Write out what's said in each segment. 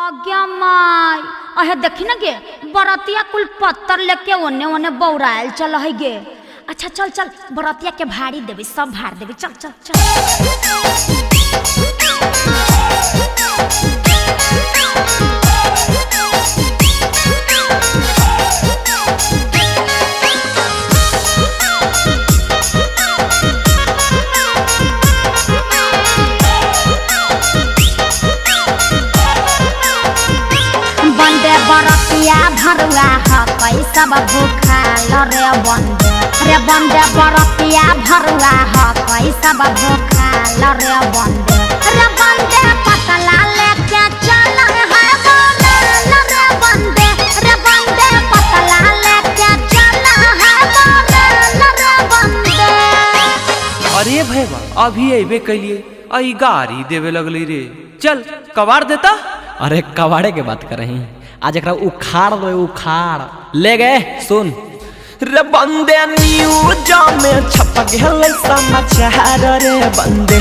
आज्ञा माई अहे देखी ना गे बरतिया कुल पत्थर लेके ओने ओने बौरायल चल है गे। अच्छा चल चल बरतिया के भाड़ी देवी सब भाड़ देवी चल चल चल। बंदे बरतिया भरुआ हकई सब भूखाल रे बंदे बरतिया भरुआ हकई सब भूखाल रे बंदे पतला लेके चल है बोलाल रे बंदे पतला लेके चल है बोलाल रे बंदे। अरे भैया अभी अबे कैलिए आई गाड़ी देवे लगली रे चल कबाड़ देता। अरे कबाड़े के बात कर रही आज एक उखाड़ दो उखाड़ ले गए सुन रे बंदे न्यूज में छप गए समाचार रे बंदे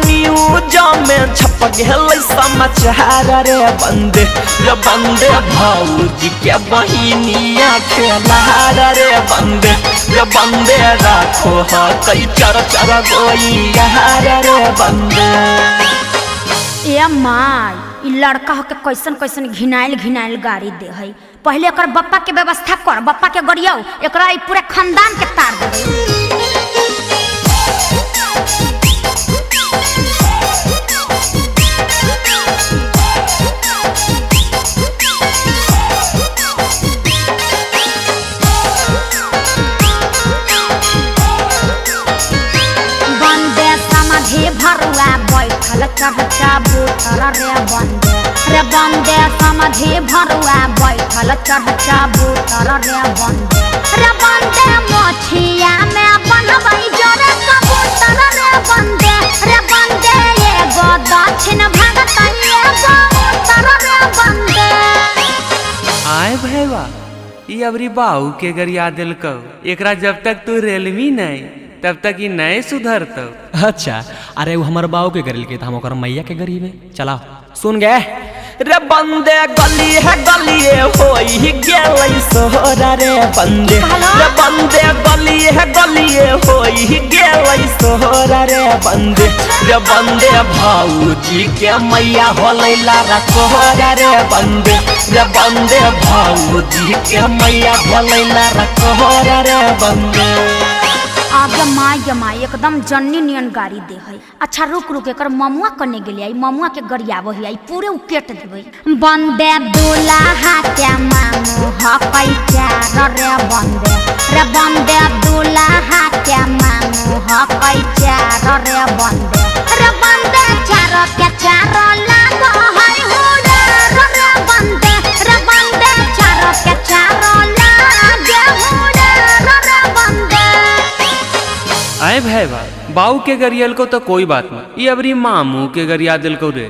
न्यूज में छप गए समाचार रे बंदे भौजी के बहिनिया खेलार रे बंदे राखो है कई चर चर गोइयार रे बंदे। ए माई इ लड़का के कैसन कैसन घिनाइल घिनाइल गाड़ी दे है। पहले एकर बप्पा के व्यवस्था कर बप्पा के गरियाओ एकरा ई पूरे खानदान के तार दे। बंदे समाधि भरुआ बैठल चढ़चा बूथर रे बंदे समाधि भरुआ बैठल चढ़चा बूथर रे बंदे मोछिया में बनबै जोरे कबूतर रे बंदे एगो दक्षिण भगत एगो उत्तर रे बंदे। आए भैया ये अबरी बाऊ के गरिया दिलको एकरा जब तक तू रेलमी नहीं तब तक ये नए सुधरतो। अच्छा अरे वो हमारे बाबू के गरिल के हम मैया के गरीब है चला सुन गए रे बंदे गलिए होई गेलै सोहरा रे बंदे गलिए होई गेलै सोहरा रे बंदे भौजी के मैया होलै लारा कोहरा रे बंदे भौजी के मैया होलै लारा कोहरा रे बंदे। आगे माई एकदम जन्नी नियन गाड़ी दे है। अच्छा रुक रुक एकर ममुआ कने गेलिए ममुआ के गरिया वही आई पूरे उकेट देबै। बंदे दूल्हा के मामू हकै चार रे बंदे दूल्हा के मामू हकै चार रे बंदे चार के चार लागो है हुड़ा रे बंदे चार के चार लागे हुड़ा रे बंदे। आए भैया बाऊ के गरियल को तो कोई बात नहीं ये अबरी मामू के गरिया दिल को रे।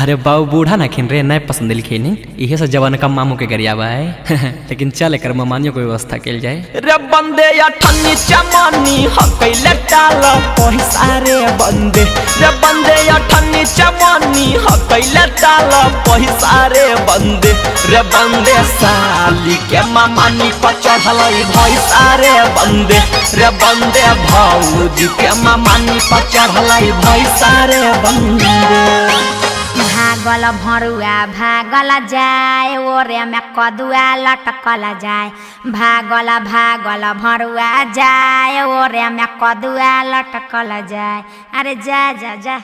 अरे बाबू बूढ़ा ना खिन रे नहीं पसंद लिखे नहीं इहे से जवान का मामू के गरियावा है लेकिन चल एकर मानियो को व्यवस्था कैल जाए। रे बंदे अठन्नी चमनी हकैले टाल पैसा रे बंदे अठन्नी चमनी हकैले टाल पैसा रे बंदे साली के मामानी पर चढ़ल भैसा रे बंदे भौजी के मामानी पर चढ़ल भैसा रे बंदे। भागल भरुआ भागल जाए ओरे में कदुआ लटकल जाए भागल भरुआ जाए ओरे में कदुआ लटकल जाए। अरे जा जा जा।